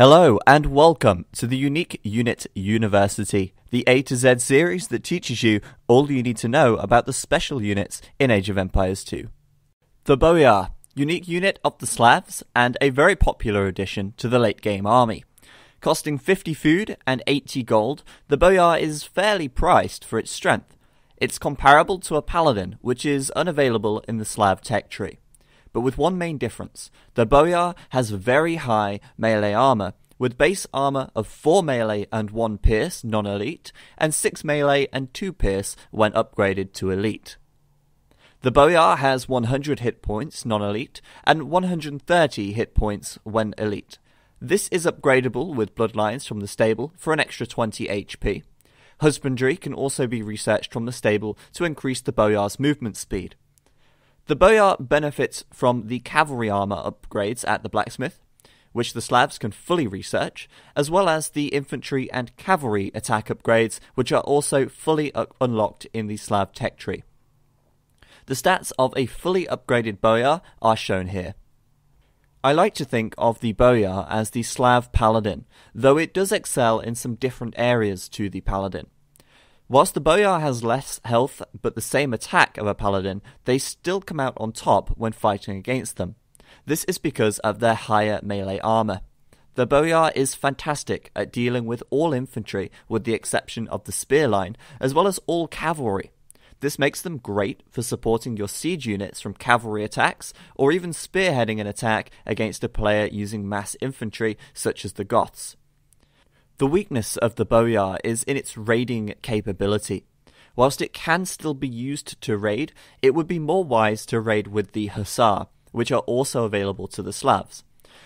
Hello and welcome to the Unique Unit University, the A to Z series that teaches you all you need to know about the special units in Age of Empires 2. The Boyar, unique unit of the Slavs and a very popular addition to the late game army. Costing 50 food and 80 gold, the Boyar is fairly priced for its strength. It's comparable to a paladin, which is unavailable in the Slav tech tree. But with one main difference, the Boyar has very high melee armor, with base armor of 4 melee and 1 pierce non-elite, and 6 melee and 2 pierce when upgraded to elite. The Boyar has 100 hit points non-elite, and 130 hit points when elite. This is upgradable with bloodlines from the stable for an extra 20 HP. Husbandry can also be researched from the stable to increase the Boyar's movement speed. The Boyar benefits from the cavalry armor upgrades at the blacksmith, which the Slavs can fully research, as well as the infantry and cavalry attack upgrades, which are also fully unlocked in the Slav tech tree. The stats of a fully upgraded Boyar are shown here. I like to think of the Boyar as the Slav paladin, though it does excel in some different areas to the paladin. Whilst the Boyar has less health but the same attack of a paladin, they still come out on top when fighting against them. This is because of their higher melee armor. The Boyar is fantastic at dealing with all infantry with the exception of the spear line, as well as all cavalry. This makes them great for supporting your siege units from cavalry attacks, or even spearheading an attack against a player using mass infantry such as the Goths. The weakness of the Boyar is in its raiding capability. Whilst it can still be used to raid, it would be more wise to raid with the Hussar, which are also available to the Slavs.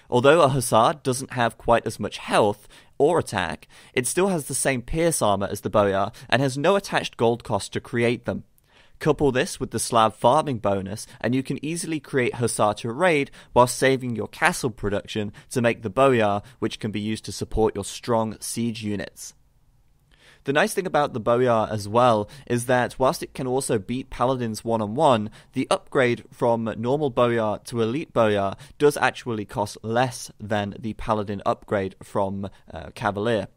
Although a Hussar doesn't have quite as much health or attack, it still has the same pierce armor as the Boyar and has no attached gold cost to create them. Couple this with the Slav farming bonus and you can easily create Hussar to raid while saving your castle production to make the Boyar, which can be used to support your strong siege units. The nice thing about the Boyar as well is that whilst it can also beat paladins one-on-one, the upgrade from normal Boyar to elite Boyar does actually cost less than the paladin upgrade from cavalier.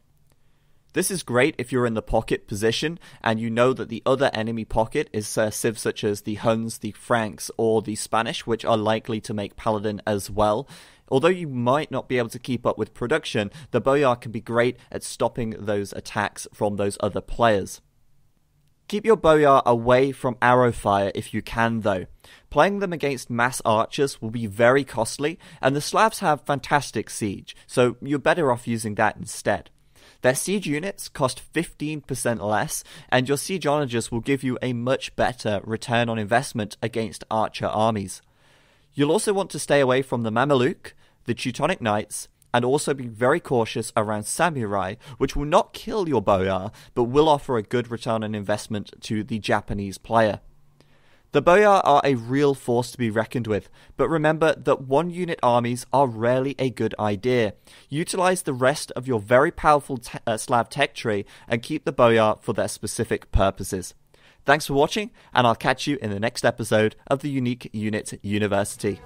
This is great if you're in the pocket position and you know that the other enemy pocket is civs such as the Huns, the Franks, or the Spanish, which are likely to make paladin as well. Although you might not be able to keep up with production, the Boyar can be great at stopping those attacks from those other players. Keep your Boyar away from arrow fire if you can though. Playing them against mass archers will be very costly, and the Slavs have fantastic siege, so you're better off using that instead. Their siege units cost 15% less, and your siege onagers will give you a much better return on investment against archer armies. You'll also want to stay away from the Mameluke, the Teutonic Knights, and also be very cautious around samurai, which will not kill your Boyar, but will offer a good return on investment to the Japanese player. The Boyar are a real force to be reckoned with, but remember that one-unit armies are rarely a good idea. Utilize the rest of your very powerful Slav tech tree and keep the Boyar for their specific purposes. Thanks for watching, and I'll catch you in the next episode of the Unique Unit University.